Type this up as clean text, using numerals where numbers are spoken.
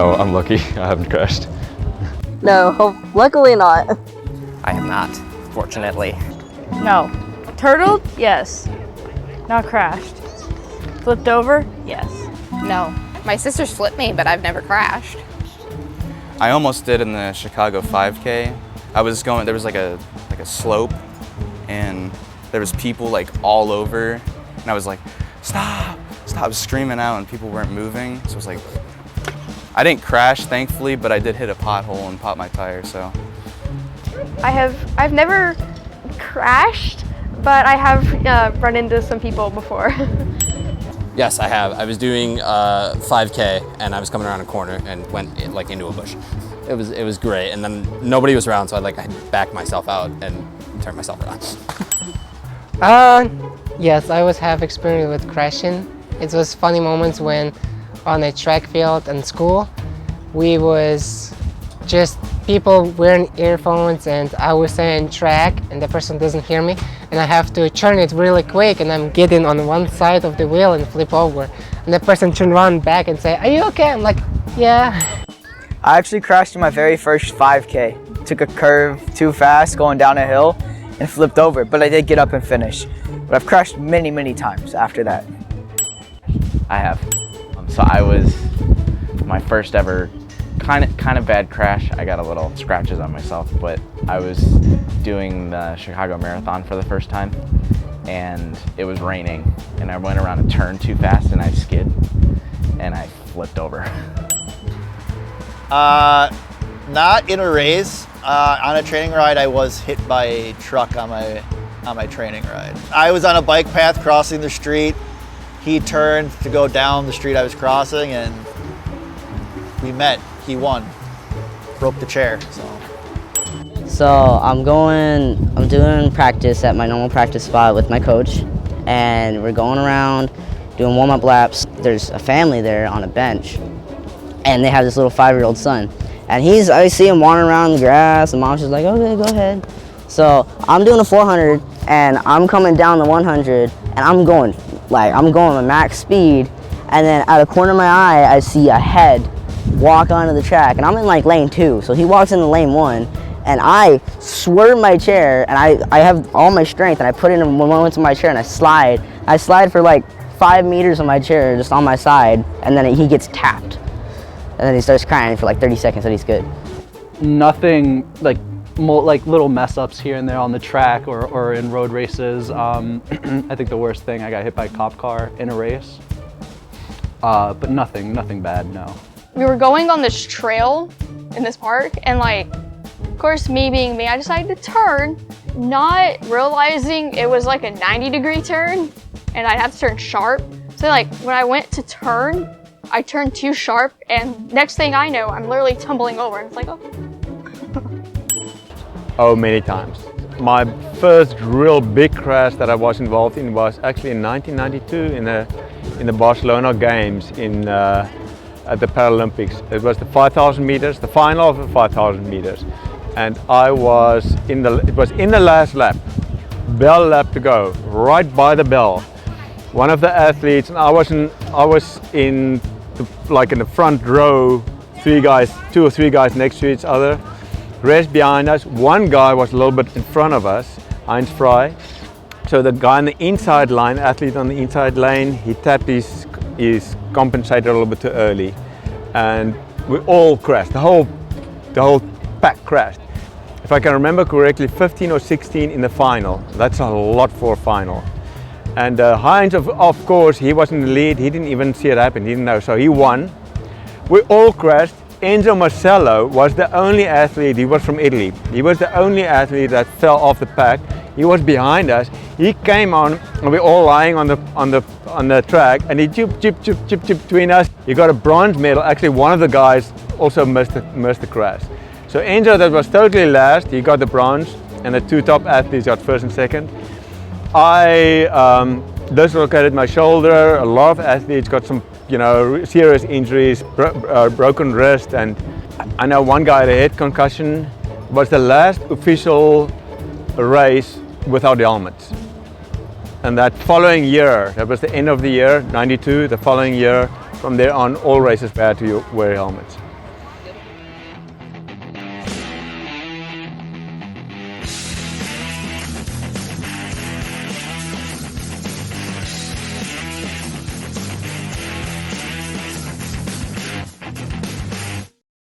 No, I'm lucky. I haven't crashed. No, luckily not. I have not, fortunately. No. Turtled? Yes. Not crashed. Flipped over? Yes. No. My sister's flipped me, but I've never crashed. I almost did in the Chicago 5K. I was going, there was like a slope, and there was people like all over, and I was like, stop, stop, I was screaming out, and people weren't moving, so it was like, I didn't crash, thankfully, but I did hit a pothole and pop my tire, so. I've never crashed, but I have run into some people before. Yes, I have. I was doing 5K and I was coming around a corner and went like into a bush. It was great, and then nobody was around, so I backed myself out and turned myself around. Yes, I always have experience with crashing. It was funny moments when on a track field in school, we was just people wearing earphones and I was saying track and the person doesn't hear me and I have to turn it really quick and I'm getting on one side of the wheel and flip over and the person turn around back and say, "Are you okay?" I'm like, "Yeah." I actually crashed in my very first 5K. Took a curve too fast going down a hill and flipped over, but I did get up and finish. But I've crashed many, many times after that. I have. So I was my first ever kind of bad crash. I got a little scratches on myself, but I was doing the Chicago Marathon for the first time and it was raining and I went around a turn too fast and I skid and I flipped over. Not in a race. On a training ride, I was hit by a truck on my training ride. I was on a bike path crossing the street. He turned to go down the street I was crossing and we met. He won. Broke the chair, So I'm doing practice at my normal practice spot with my coach and we're going around doing warm-up laps. There's a family there on a bench and they have this little 5-year-old son. And I see him wandering around the grass and mom's just like, "Okay, go ahead." So I'm doing a 400 and I'm coming down the 100 and I'm going at max speed, and then out of the corner of my eye I see a head walk onto the track and I'm in like lane 2, so he walks into lane 1 and I swerve my chair and I have all my strength and I put it in one moment to my chair and I slide for like 5 meters on my chair just on my side, and then he gets tapped and then he starts crying for like 30 seconds and he's good. Nothing like little mess ups here and there on the track or in road races. I think the worst thing, I got hit by a cop car in a race, but nothing bad, no. We were going on this trail in this park and of course me being me, I decided to turn, not realizing it was like a 90-degree turn and I'd have to turn sharp. So when I went to turn, I turned too sharp and next thing I know, I'm literally tumbling over and it's like, oh. Oh, many times. My first real big crash that I was involved in was actually in 1992 in the Barcelona Games at the Paralympics. It was the 5,000 meters, the final of the 5,000 meters. And it was in the last lap, bell lap to go, right by the bell. One of the athletes, and I was in the front row, 2 or 3 guys next to each other. Rest behind us. One guy was a little bit in front of us, Heinz Frey. So the guy on the inside line, athlete on the inside lane, he tapped his compensator a little bit too early, and we all crashed. The whole pack crashed. If I can remember correctly, 15 or 16 in the final. That's a lot for a final. And Heinz, of course, he was in the lead. He didn't even see it happen. He didn't know, so he won. We all crashed. Enzo Marcello was the only athlete, he was from Italy. He was the only athlete that fell off the pack. He was behind us. He came on and we're all lying on the track and he chip between us. He got a bronze medal. Actually, one of the guys also missed the crash. So Enzo, that was totally last, he got the bronze, and the 2 top athletes got first and second. I dislocated my shoulder. A lot of athletes got some serious injuries, broken wrist, and I know one guy had a head concussion. It was the last official race without helmets. And that following year, that was the end of the year, 92, the following year, from there on, all races had to wear helmets.